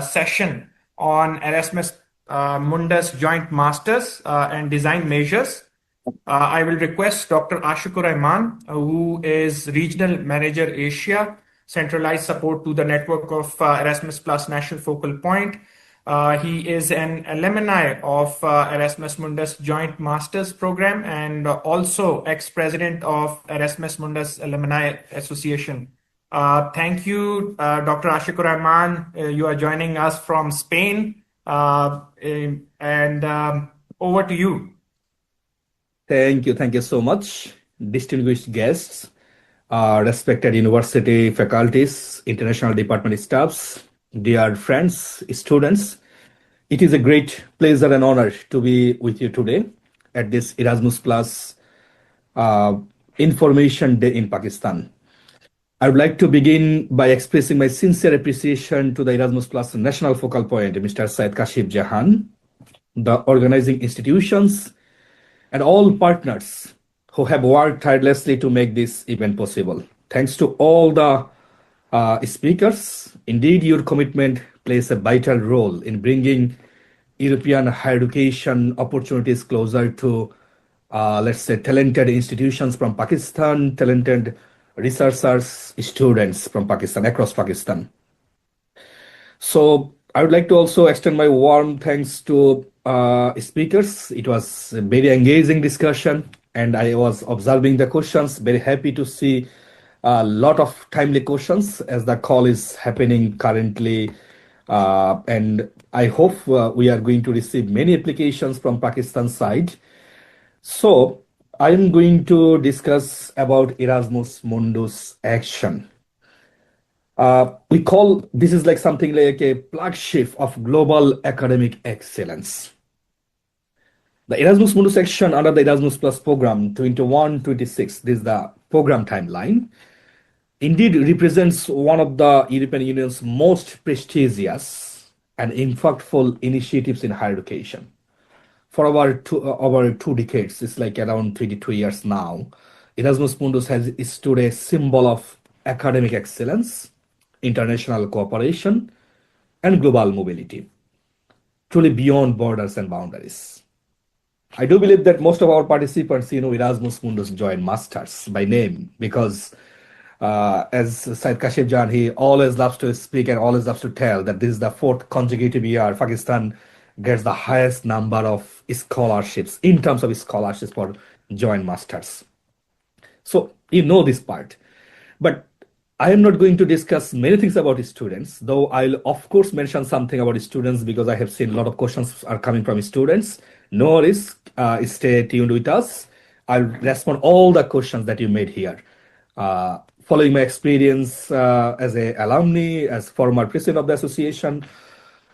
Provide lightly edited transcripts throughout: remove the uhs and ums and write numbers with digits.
session on Erasmus Mundus Joint Masters and Design Measures. I will request Dr. Ashiqur Rahman, who is Regional Manager Asia, centralized support to the network of Erasmus Plus National Focal Point. He is an alumni of Erasmus Mundus Joint Masters Program and also ex-president of Erasmus Mundus Alumni Association. Thank you, Dr. Ashiqur Rahman. You are joining us from Spain, and over to you. Thank you so much, distinguished guests, respected university faculties, international department staffs, dear friends, students. It is a great pleasure and honor to be with you today at this Erasmus Plus Information Day in Pakistan. I would like to begin by expressing my sincere appreciation to the Erasmus Plus National Focal Point, Mr. Syed Kashif Jahan, the organizing institutions, and all partners who have worked tirelessly to make this event possible. Thanks to all the speakers. Indeed, your commitment plays a vital role in bringing European higher education opportunities closer to, let's say, talented institutions from Pakistan, talented researchers, students from Pakistan, across Pakistan. So I would like to also extend my warm thanks to speakers. It was a very engaging discussion, and I was observing the questions. Very happy to see a lot of timely questions as the call is happening currently. And I hope we are going to receive many applications from Pakistan side. So I am going to discuss about Erasmus Mundus action. We call this is like something like a flagship of global academic excellence. The Erasmus Mundus action under the Erasmus Plus program 21-26, this is the program timeline, indeed represents one of the European Union's most prestigious and impactful initiatives in higher education. For over two decades, it's like around 22 years now, Erasmus Mundus has stood a symbol of academic excellence, international cooperation, and global mobility, truly beyond borders and boundaries. I do believe that most of our participants know Erasmus Mundus Joint Masters by name because as Syed Kashif Jan, he always loves to speak and always loves to tell that this is the fourth consecutive year Pakistan gets the highest number of scholarships in terms of scholarships for Joint Masters. So you know this part. But I am not going to discuss many things about students, though I'll of course mention something about students because I have seen a lot of questions are coming from students. No worries, stay tuned with us. I'll respond all the questions that you made here. Following my experience as an alumni, as former president of the association.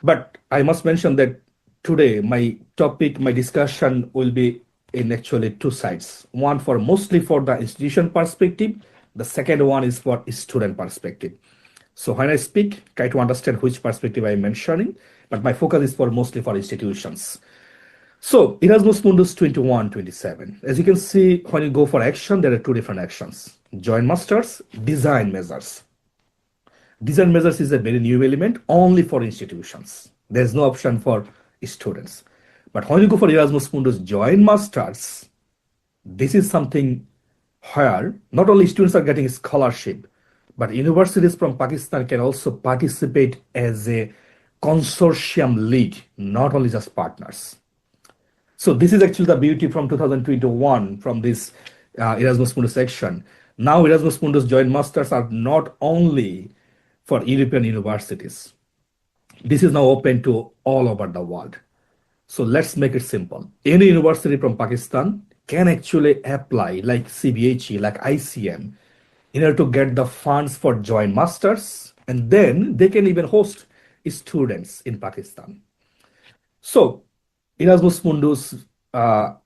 But I must mention that today my topic, my discussion will be in actually two sides. One for mostly for the institution perspective. The second one is for student perspective. So when I speak, try to understand which perspective I am mentioning, but my focus is for mostly for institutions. So Erasmus Mundus 21-27. As you can see, when you go for action, there are two different actions. Joint Masters, Design Measures. Design Measures is a very new element only for institutions. There's no option for students. But when you go for Erasmus Mundus Joint Masters, this is something where not only students are getting scholarship, but universities from Pakistan can also participate as a consortium lead, not only just partners. So this is actually the beauty from 2021 from this Erasmus Mundus section. Now Erasmus Mundus Joint Masters are not only for European universities. This is now open to all over the world. So let's make it simple. Any university from Pakistan can actually apply like CBHE, like ICM, in order to get the funds for Joint Masters, and then they can even host students in Pakistan. So Erasmus Mundus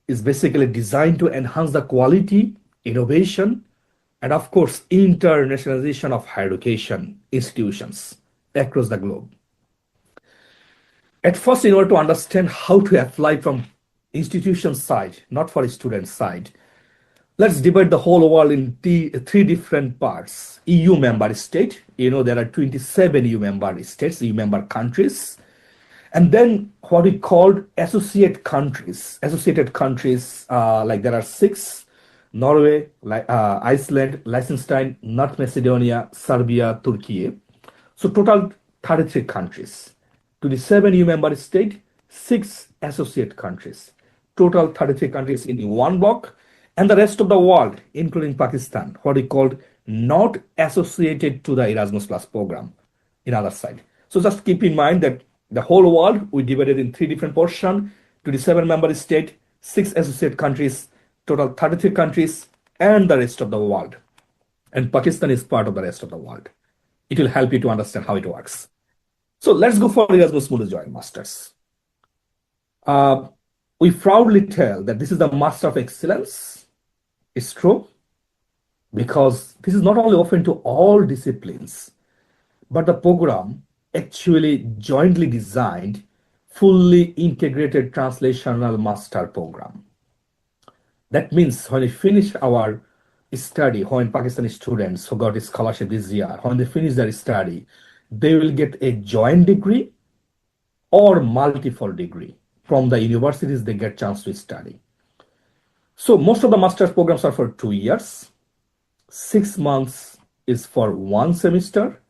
is basically designed to enhance the quality, innovation, and of course, internationalization of higher education institutions across the globe. At first, in order to understand how to apply from institution side, not for student side, Let's divide the whole world in three different parts. EU member state, there are 27 EU member states, EU member countries. And then what we called associate countries. Associated countries, like there are six: Norway, Iceland, Liechtenstein, North Macedonia, Serbia, Turkey. So total 33 countries. 27 EU member state, six associate countries. Total 33 countries in one block. And the rest of the world, including Pakistan, what we called not associated to the Erasmus Plus program in other side. So just keep in mind that the whole world we divided in three different portions: 27 member state, six associate countries, total 33 countries, and the rest of the world. And Pakistan is part of the rest of the world. It will help you to understand how it works. So let's go for Erasmus Mundus Joint Masters. We proudly tell that this is the Master of Excellence. It's true, because this is not only open to all disciplines, but the program actually jointly designed fully integrated translational master program. That means when we finish our study, when Pakistani students who got a scholarship this year, when they finish their study, they will get a joint degree or multiple degree from the universities they get chance to study. So most of the master's programs are for 2 years. 6 months is for one semester.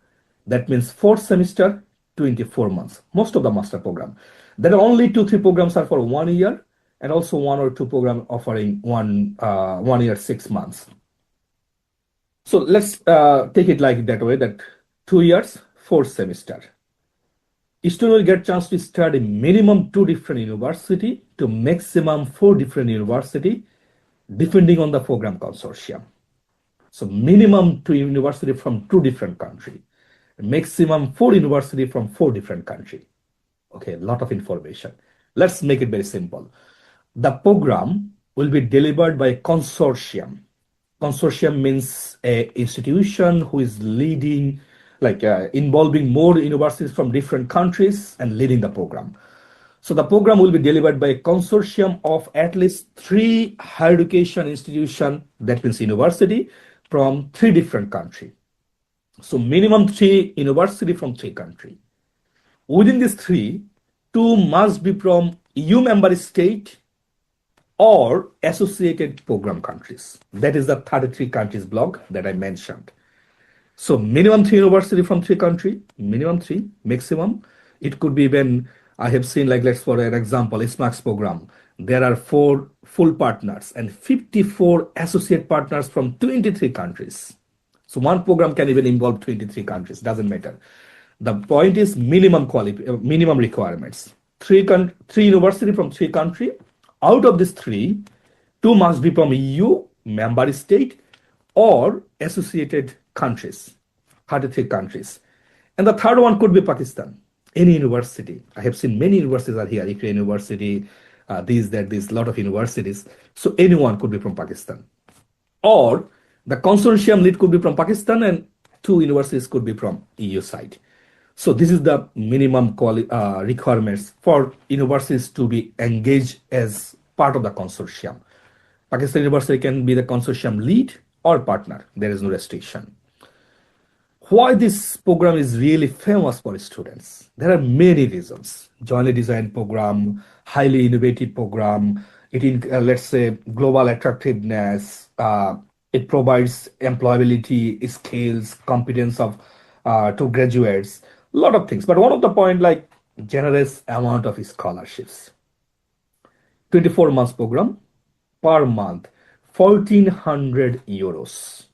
That means fourth semester, 24 months. Most of the master program. There are only 2-3 programs are for 1 year, and also 1 or 2 programs offering 1 year, 6 months. So let's take it like that way, that 2 years, fourth semester. Student will get chance to study minimum 2 different university to maximum 4 different university, depending on the program consortium. So minimum 2 university from 2 different country, maximum 4 university from 4 different country. Okay, a lot of information. Let's make it very simple. The program will be delivered by a consortium. Consortium means a institution who is leading, involving more universities from different countries and leading the program. So the program will be delivered by a consortium of at least 3 higher education institutions, that means university, from 3 different countries. So minimum 3 university from 3 countries. Within these 3, 2 must be from EU member state or associated program countries. That is the 33 countries block that I mentioned. So minimum 3 university from 3 country, minimum 3, maximum. It could be even, I have seen, let's for an example, ISMAX program. There are 4 full partners and 54 associate partners from 23 countries. So one program can even involve 23 countries, doesn't matter. The point is minimum requirements. 3 university from 3 country. Out of these 3, 2 must be from EU member state or associated countries, 33 countries. And the third one could be Pakistan, any university. I have seen many universities are here, Ikra University, there's a lot of universities. So anyone could be from Pakistan. Or the consortium lead could be from Pakistan and 2 universities could be from EU side. So this is the minimum requirements for universities to be engaged as part of the consortium. Pakistan University can be the consortium lead or partner. There is no restriction. Why this program is really famous for students? There are many reasons. Jointly designed program, highly innovative program. Let's say, global attractiveness. It provides employability, skills, competence to graduates. A lot of things. But one of the point, generous amount of scholarships. 24 months program, per month, 1,400 euros.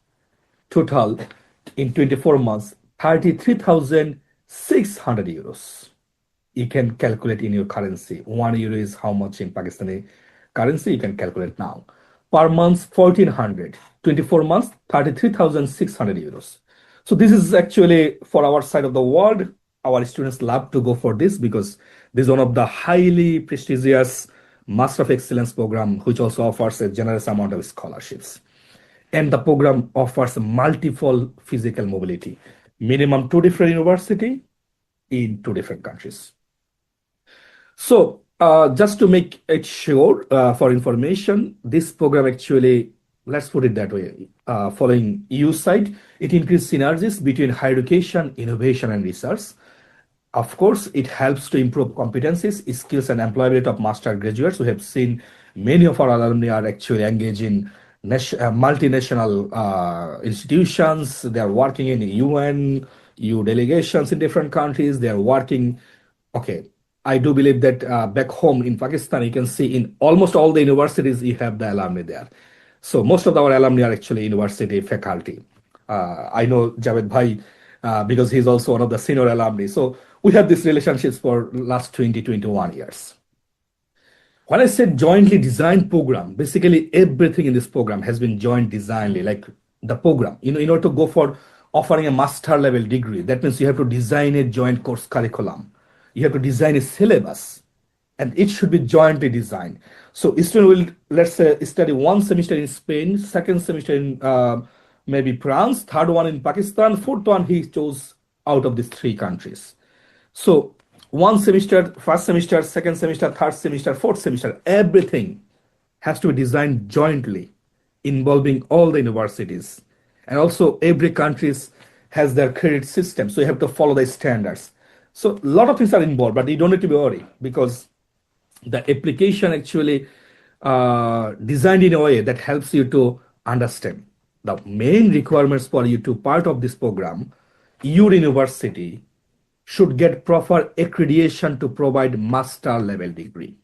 Total in 24 months, 33,600 euros. You can calculate in your currency. 1 euro is how much in Pakistani currency, you can calculate now. Per month, 1,400. 24 months, 33,600 euros. So this is actually for our side of the world. Our students love to go for this because this is one of the highly prestigious Master of Excellence program, which also offers a generous amount of scholarships. And the program offers multiple physical mobility, minimum 2 different university in 2 different countries. So just to make it sure for information, this program actually let's put it that way. Following EU side, it increases synergies between higher education, innovation, and research. Of course, it helps to improve competencies, skills, and employability of master graduates. We have seen many of our alumni are actually engaged in multinational institutions. They are working in UN, EU delegations in different countries. They are working. Okay, I do believe that back home in Pakistan, you can see in almost all the universities you have the alumni there. So most of our alumni are actually university faculty. I know Javed Bhai because he's also one of the senior alumni. So we have these relationships for last 20, 21 years. When I said jointly designed program, basically everything in this program has been joint designedly, like the program. In order to go for offering a master level degree, that means you have to design a joint course curriculum. You have to design a syllabus, and it should be jointly designed. So student will, let's say, study one semester in Spain, second semester in maybe France, third one in Pakistan, fourth one he chose out of these three countries. So one semester, first semester, second semester, third semester, fourth semester, everything has to be designed jointly, involving all the universities. And also every country has their credit system. So you have to follow the standards. So a lot of things are involved, but you don't need to be worried because the application actually designed in a way that helps you to understand the main requirements for you to part of this program. Your university should get proper accreditation to provide master level degree.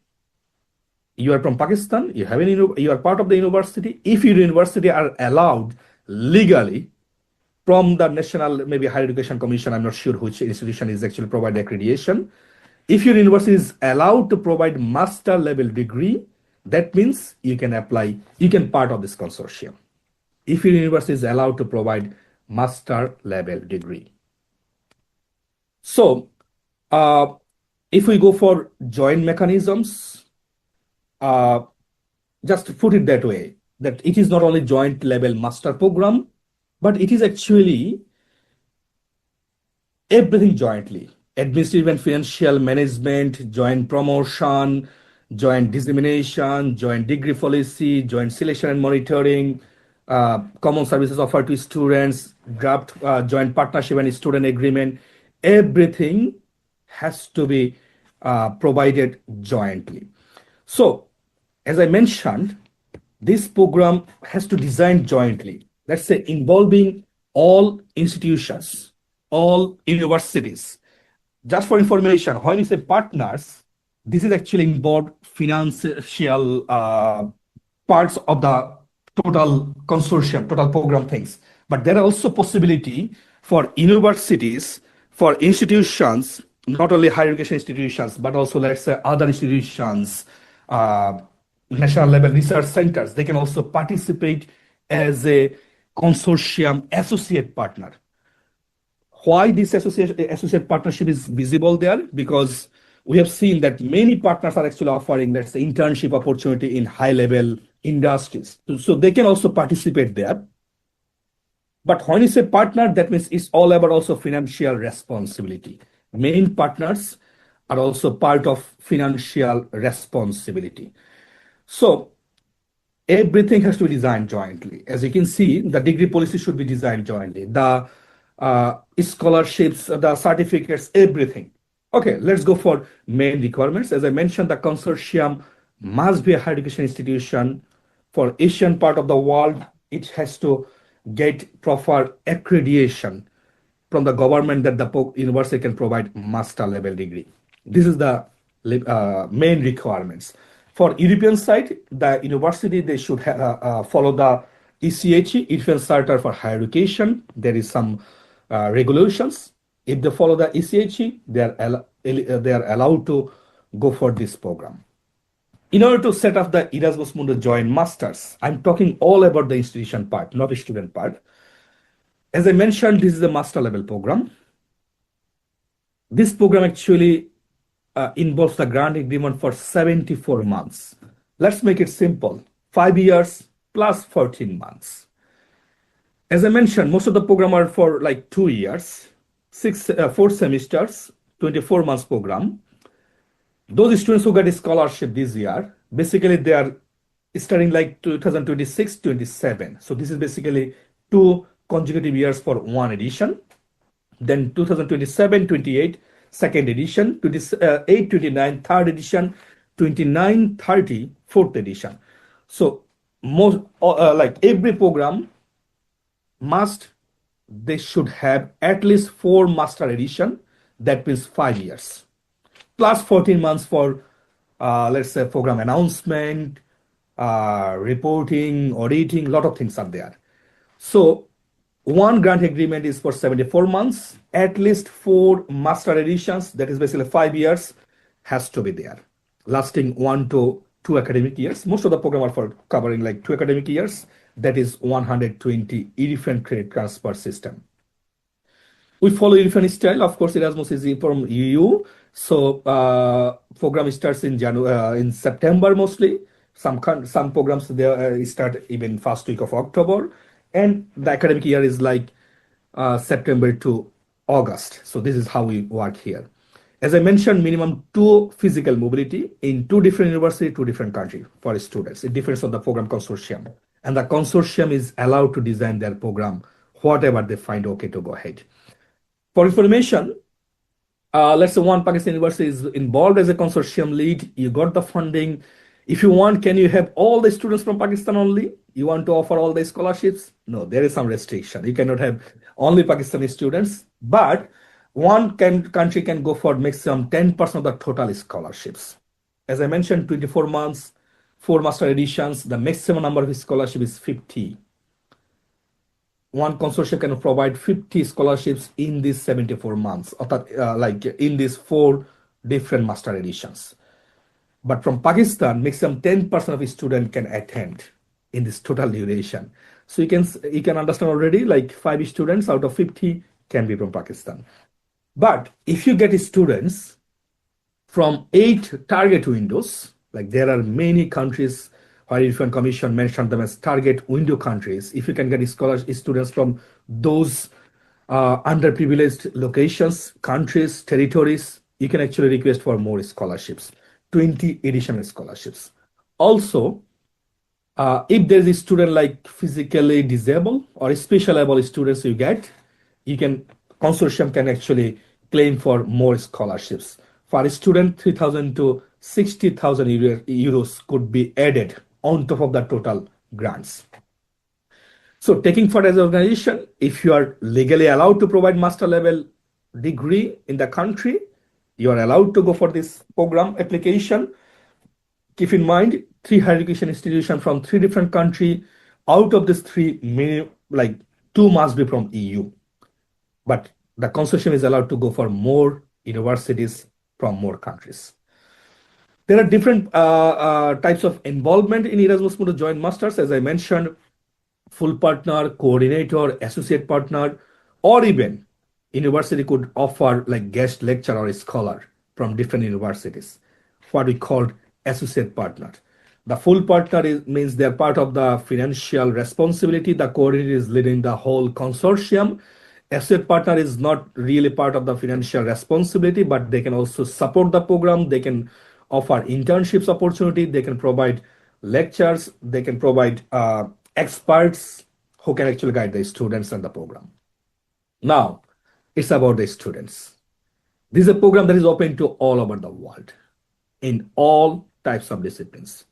You are from Pakistan, you are part of the university. If your university are allowed legally from the National maybe Higher Education Commission, I'm not sure which institution is actually provide accreditation. If your university is allowed to provide master level degree, that means you can apply, you can part of this consortium. If your university is allowed to provide master level degree. So if we go for joint mechanisms, just to put it that way, that it is not only joint level master program, but it is actually everything jointly. Administrative and financial management, joint promotion, joint dissemination, joint degree policy, joint selection and monitoring, common services offered to students, draft joint partnership and student agreement, everything has to be provided jointly. So, as I mentioned, this program has to design jointly, let's say involving all institutions, all universities. Just for information, when you say partners, this is actually involved financial parts of the total consortium, total program things. But there are also possibility for universities, for institutions, not only higher education institutions, but also let's say other institutions, national level research centers, they can also participate as a consortium associate partner. Why this associate partnership is visible there? Because we have seen that many partners are actually offering, let's say, internship opportunity in high level industries. So they can also participate there. But when you say partner, that means it's all about also financial responsibility. Main partners are also part of financial responsibility. So everything has to be designed jointly. As you can see, the degree policy should be designed jointly. The scholarships, the certificates, everything. Okay, let's go for main requirements. As I mentioned, the consortium must be a higher education institution. For Asian part of the world, it has to get proper accreditation from the government that the university can provide master level degree. This is the main requirements. For European side, the university, they should follow the ECHE, European Charter for Higher Education. There is some regulations. If they follow the ECHE, they are allowed to go for this program. In order to set up the Erasmus Mundus Joint Masters, I'm talking all about the institution part, not the student part. As I mentioned, this is a master level program. This program actually involves the grant agreement for 74 months. Let's make it simple, 5 years plus 14 months. As I mentioned, most of the program are for like 2 years, 4 semesters, 24 months program. Those students who get a scholarship this year, basically they are starting like 2026-27. So this is basically 2 consecutive years for one edition. Then 2027-28 second edition, 28-29 third edition, 29-30 fourth edition. So most like every program must they should have at least 4 master edition. That means 5 years plus 14 months for let's say program announcement, reporting, auditing. A lot of things are there. So one grant agreement is for 74 months. At least 4 master editions, that is basically 5 years, has to be there, lasting 1 to 2 academic years. Most of the program are for covering like 2 academic years. That is 120 different credit transfer system. We follow European style. Of course, Erasmus is from EU. So program starts in in September mostly. Some programs they start even first week of October, and the academic year is like September to August. So this is how we work here. As I mentioned, minimum 2 physical mobility in 2 different universities, 2 different countries for students. It depends on the program consortium, and the consortium is allowed to design their program whatever they find okay to go ahead. For information, let's say one Pakistan university is involved as a consortium lead. You got the funding. If you want, can you have all the students from Pakistan only? You want to offer all the scholarships? No, there is some restriction. You cannot have only Pakistani students, but country can go for maximum 10% of the total scholarships. As I mentioned, 24 months, 4 master editions, the maximum number of scholarship is 50. One consortium can provide 50 scholarships in these 74 months, like in these 4 different master editions. But from Pakistan, maximum 10% of a student can attend in this total duration. So you can understand already, like 5 students out of 50 can be from Pakistan. But if you get students from 8 target windows, like there are many countries where European Commission mentioned them as target window countries. If you can get students from those underprivileged locations, countries, territories, you can actually request for more scholarships, 20 additional scholarships. Also, if there is a student like physically disabled or special able students consortium can actually claim for more scholarships. For a student, 3,000 to 60,000 euros could be added on top of the total grants. So taking for as an organization, if you are legally allowed to provide master level degree in the country, you are allowed to go for this program application. Keep in mind, 3 higher education institutions from 3 different countries. Out of these 3, like 2 must be from EU. But the consortium is allowed to go for more universities from more countries. There are different types of involvement in Erasmus Mundus Joint Masters. As I mentioned, full partner, coordinator, associate partner, or even university could offer like guest lecturer or scholar from different universities, what we call associate partner. The full partner means they're part of the financial responsibility. The coordinator is leading the whole consortium. Associate partner is not really part of the financial responsibility, but they can also support the program. They can offer internships opportunity. They can provide lectures. They can provide experts who can actually guide the students and the program. Now, it's about the students. This is a program that is open to all over the world in all types of disciplines.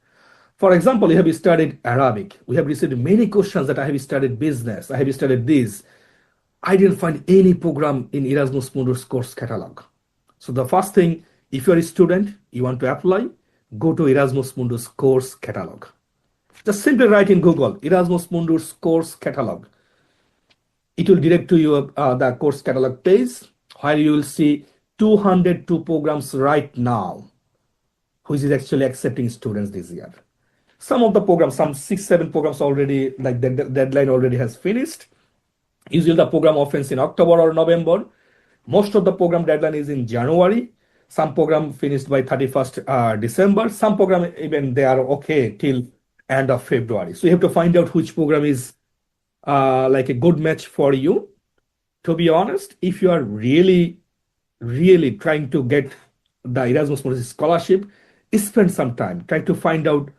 For example, you have studied Arabic. We have received many questions that I have studied business. I have studied this. I didn't find any program in Erasmus Mundus course catalog. So the first thing, if you're a student, you want to apply, go to Erasmus Mundus course catalog. Just simply write in Google, Erasmus Mundus course catalog. It will direct to you the course catalog page where you will see 202 programs right now, which is actually accepting students this year. Some of the programs, some 6-7 programs already, like the deadline already has finished. Usually the program opens in October or November. Most of the program deadline is in January. Some program finished by 31st December. Some program even they are okay till end of February. So you have to find out which program is like a good match for you. To be honest, if you are really trying to get the Erasmus Mundus scholarship, spend some time trying to find out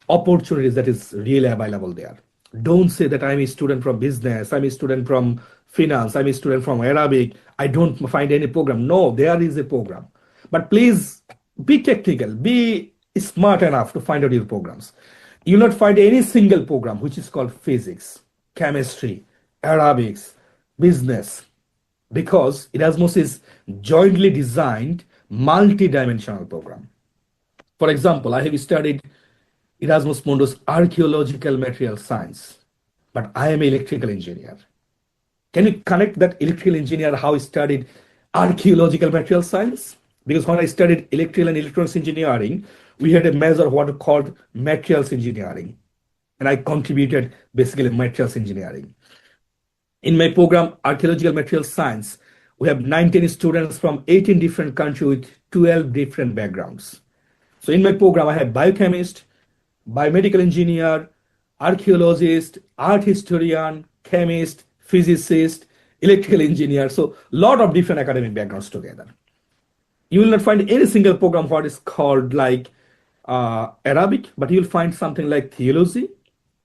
opportunities that is really available there. Don't say that I'm a student from business, I'm a student from finance, I'm a student from Arabic, I don't find any program. No, there is a program. But please be technical, be smart enough to find out your programs. You'll not find any single program which is called physics, chemistry, Arabics, business, because Erasmus is jointly designed multi-dimensional program. For example, I have studied Erasmus Mundus archaeological material science, but I am an electrical engineer. Can you connect that electrical engineer how I studied archaeological material science? Because when I studied electrical and electronics engineering, we had a major what called materials engineering, and I contributed basically materials engineering. In my program, archaeological material science, we have 19 students from 18 different countries with 12 different backgrounds. So in my program, I have biochemist, biomedical engineer, archaeologist, art historian, chemist, physicist, electrical engineer. So a lot of different academic backgrounds together. You will not find any single program what is called like Arabic, but you'll find something like theology,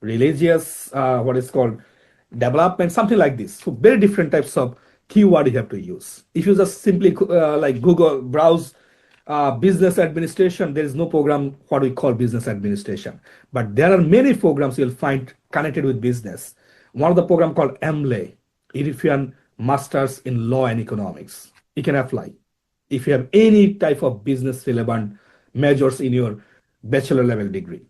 religious, what is called development, something like this. So very different types of keyword you have to use. If you just simply like Google browse business administration, there is no program what we call business administration, but there are many programs you'll find connected with business. One of the program called EMLE, European Masters in Law and Economics. You can apply if you have any type of business relevant majors in your bachelor level degree.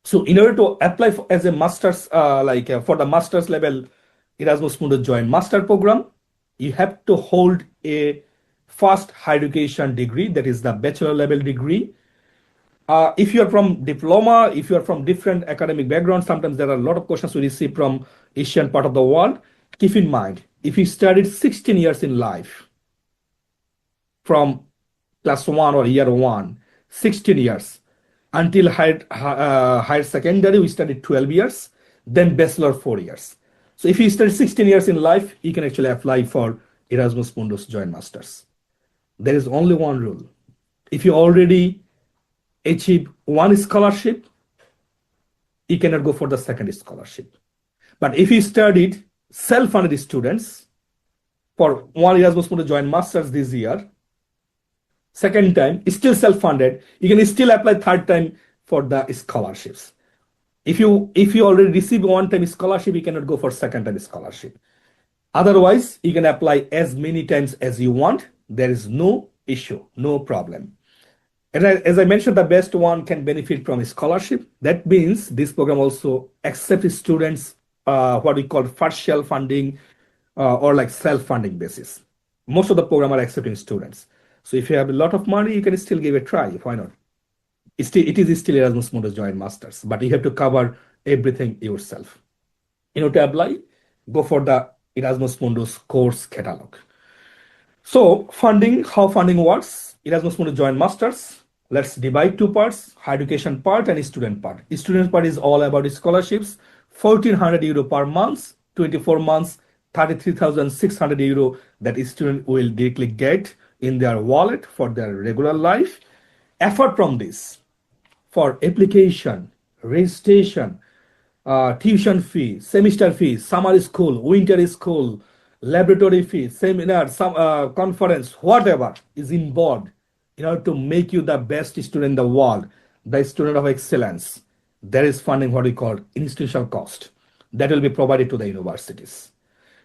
So in order to apply as a master's, for the master's level Erasmus Mundus Joint Master Program, you have to hold a first higher education degree, that is the bachelor level degree. If you are from diploma, if you are from different academic backgrounds, sometimes there are a lot of questions we receive from Asian part of the world. Keep in mind, if you studied 16 years in life, from class 1 or year 1, 16 years, until higher secondary, we studied 12 years, then bachelor 4 years. So if you study 16 years in life, you can actually apply for Erasmus Mundus Joint Masters. There is only one rule. If you already achieve one scholarship, you cannot go for the second scholarship. But if you studied self-funded students for one Erasmus Mundus Joint Masters this year, second time, it's still self-funded, you can still apply third time for the scholarships. If you already receive one time scholarship, you cannot go for second time scholarship. Otherwise, you can apply as many times as you want. There is no issue, no problem. And as I mentioned, the best one can benefit from a scholarship. That means this program also accepts students what we call partial funding or like self-funding basis. Most of the program are accepting students. So if you have a lot of money, you can still give it a try. Why not? It is still Erasmus Mundus Joint Masters, but you have to cover everything yourself. In order to apply, go for the Erasmus Mundus course catalog. So funding, how funding works, Erasmus Mundus Joint Masters. Let's divide two parts, higher education part and student part. Student part is all about scholarships, 1,400 euro per month, 24 months, 33,600 euro that student will directly get in their wallet for their regular life. Apart from this, for application, registration, tuition fee, semester fees, summer school, winter school, laboratory fees, seminar, some conference, whatever is involved in order to make you the best student in the world, the student of excellence, there is funding what we call institutional cost that will be provided to the universities.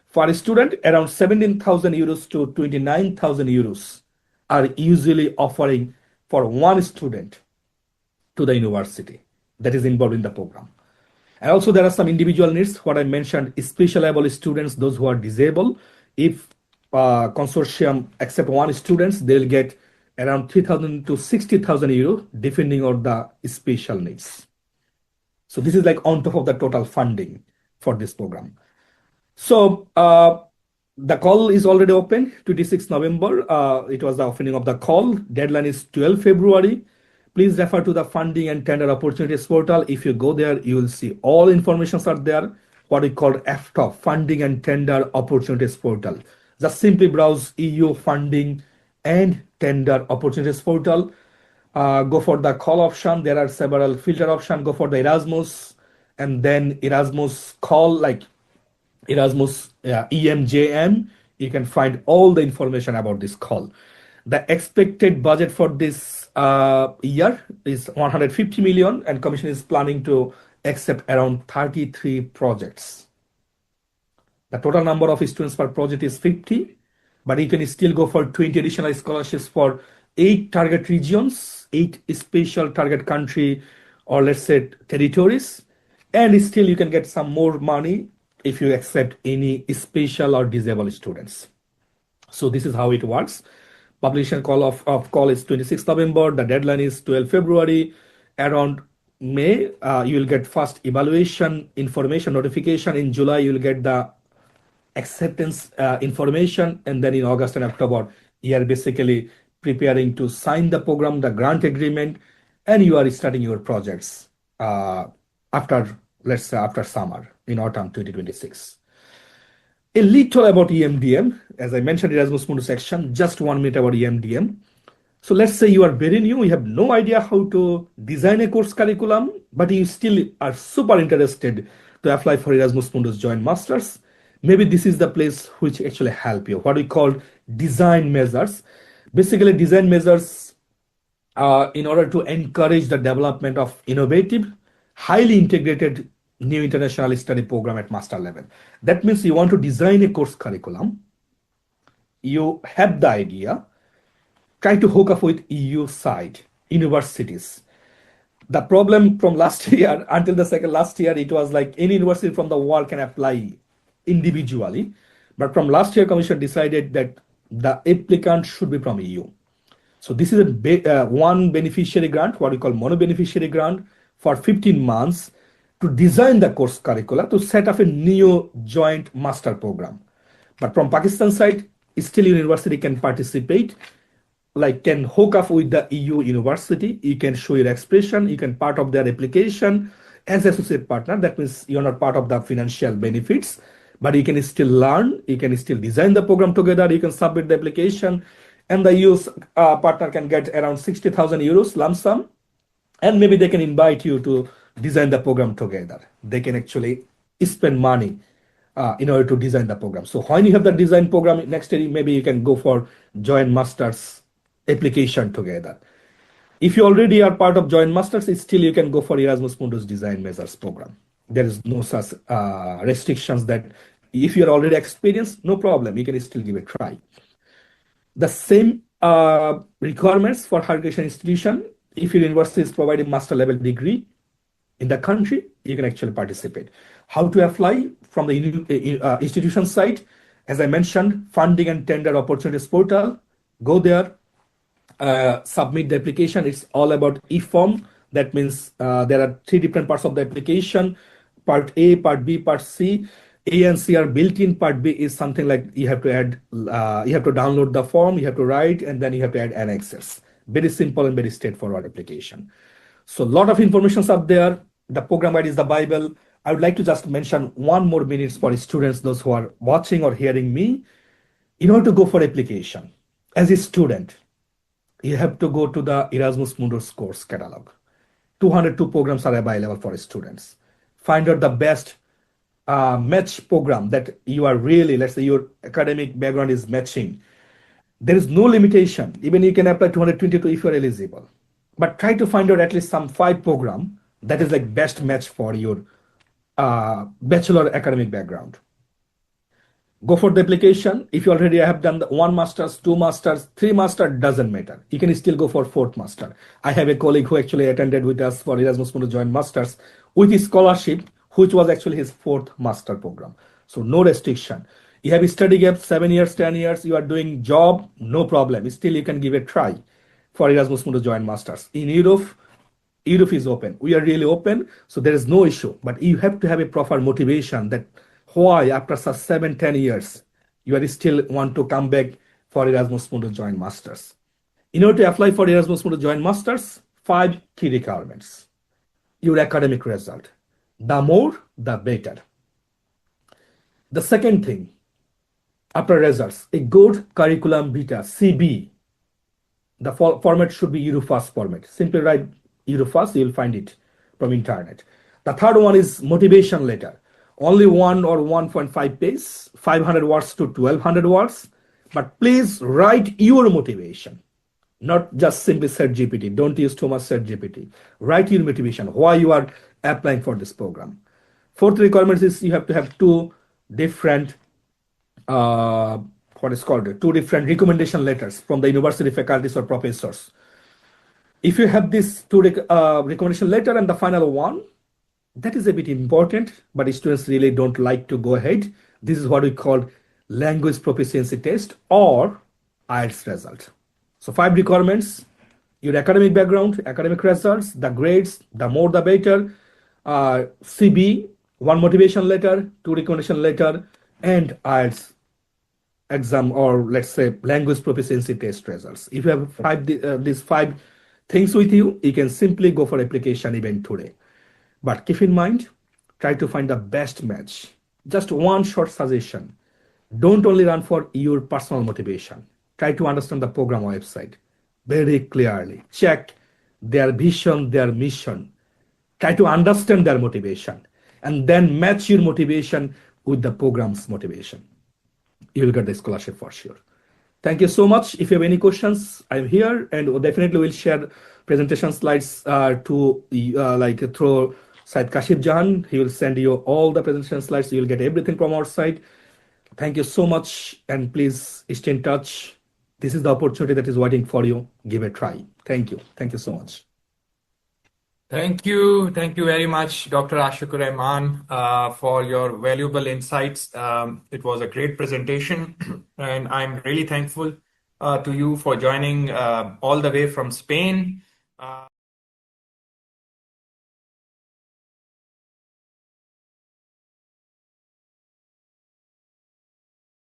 For a student, around 17,000 euros to 29,000 euros are usually offering for one student to the university that is involved in the program. And also there are some individual needs, what I mentioned, special able students, those who are disabled. If consortium accept one students, they'll get around 3,000 to 60,000 euro, depending on the special needs. So this is like on top of the total funding for this program. So the call is already open, 26 November. It was the opening of the call. Deadline is 12 February. Please refer to the funding and tender opportunities portal. If you go there, you will see all informations are there, what we call FTOP, funding and tender opportunities portal. Just simply browse EU funding and tender opportunities portal. go for the call option. There are several filter options. Go for the Erasmus, and then Erasmus call, like Erasmus EMJM. You can find all the information about this call. The expected budget for this year is 150 million, and Commission is planning to accept around 33 projects. The total number of students per project is 50, but you can still go for 20 additional scholarships for 8 target regions, 8 special target country, or let's say territories, and still you can get some more money if you accept any special or disabled students. So this is how it works. Publication of call is 26th November. The deadline is 12 February. Around May, you will get first evaluation information notification. In July, you will get the acceptance information, and then in August and October, you are basically preparing to sign the program, the grant agreement, and you are starting your projects after, let's say, after summer in autumn 2026. A little about EMDM. As I mentioned, Erasmus Mundus section, just 1 minute about EMDM. So let's say you are very new, you have no idea how to design a course curriculum, but you still are super interested to apply for Erasmus Mundus Joint Masters. Maybe this is the place which actually help you. What we call design measures. Basically, design measures in order to encourage the development of innovative, highly integrated new international study program at master level. That means you want to design a course curriculum. You have the idea. Try to hook up with EU side, universities. The problem from last year until the second last year, it was like any university from the world can apply individually. But from last year, Commission decided that the applicant should be from EU. So this is a one beneficiary grant, what we call mono beneficiary grant, for 15 months to design the course curricula to set up a new joint master program. But from Pakistan side, still university can participate, like can hook up with the EU university. You can show your expression, you can part of their application as associate partner. That means you're not part of the financial benefits, but you can still learn, you can still design the program together, you can submit the application, and the EU partner can get around 60,000 euros lump sum, and maybe they can invite you to design the program together. They can actually spend money in order to design the program. So when you have the design program, next year maybe you can go for joint masters application together. If you already are part of joint masters, still you can go for Erasmus Mundus design measures program. There is no such restrictions that if you're already experienced, no problem, you can still give it a try. The same requirements for higher education institution. If your university is providing master level degree in the country, you can actually participate. How to apply from the institution side? As I mentioned, funding and tender opportunities portal. Go there, submit the application. It's all about e-form. That means there are 3 different parts of the application. Part A, Part B, Part C. A and C are built in. Part B is something like you have to add, you have to download the form, you have to write, and then you have to add annexes. Very simple and very straightforward application. So a lot of information up there. The program guide is the Bible. I would like to just mention 1 more minute for students, those who are watching or hearing me. In order to go for application, as a student, you have to go to the Erasmus Mundus course catalog. 202 programs are available for students. Find out the best match program that you are really, let's say your academic background is matching. There is no limitation. Even you can apply 222 if you're eligible. But try to find out at least some 5 program that is like best match for your bachelor academic background. Go for the application. If you already have done 1 master's, 2 master's, 3 master, doesn't matter. You can still go for 4th master. I have a colleague who actually attended with us for Erasmus Mundus Joint Masters with his scholarship, which was actually his 4th master program. So no restriction. You have a study gap, 7 years, 10 years, you are doing job, no problem. Still you can give a try for Erasmus Mundus Joint Masters. In Europe is open. We are really open, so there is no issue. But you have to have a proper motivation that why after such 7-10 years you are still want to come back for Erasmus Mundus Joint Masters. In order to apply for Erasmus Mundus Joint Masters, 5 key requirements. Your academic result. The more, the better. The second thing, after results, a good curriculum vitae, CB. The format should be Eurofast format. Simply write Eurofast, you'll find it from internet. The third one is motivation letter. Only 1 or 1.5 pages, 500 words to 1200 words. But please write your motivation, not just simply set GPT. Don't use too much set GPT. Write your motivation, why you are applying for this program. Fourth requirement is you have to have two different what is called two different recommendation letters from the university faculties or professors. If you have this two recommendation letter and the final one, that is a bit important, but students really don't like to go ahead. This is what we call language proficiency test or IELTS result. So 5 requirements: your academic background, academic results, the grades, the more the better, CB, 1 motivation letter, 2 recommendation letter, and IELTS exam, or let's say language proficiency test results. If you have these 5 things with you, you can simply go for application even today. But keep in mind, try to find the best match. Just one short suggestion: don't only run for your personal motivation. Try to understand the program website very clearly. Check their vision, their mission. Try to understand their motivation and then match your motivation with the program's motivation. You will get the scholarship for sure. Thank you so much. If you have any questions, I'm here, and definitely will share presentation slides through Syed Kashif Jahan. He will send you all the presentation slides. You will get everything from our side. Thank you so much, and please stay in touch. This is the opportunity that is waiting for you. Give it a try. Thank you. Thank you so much. Thank you. Thank you very much, Dr. Ashiqur Rahman, for your valuable insights. It was a great presentation, and I'm really thankful to you for joining all the way from Spain.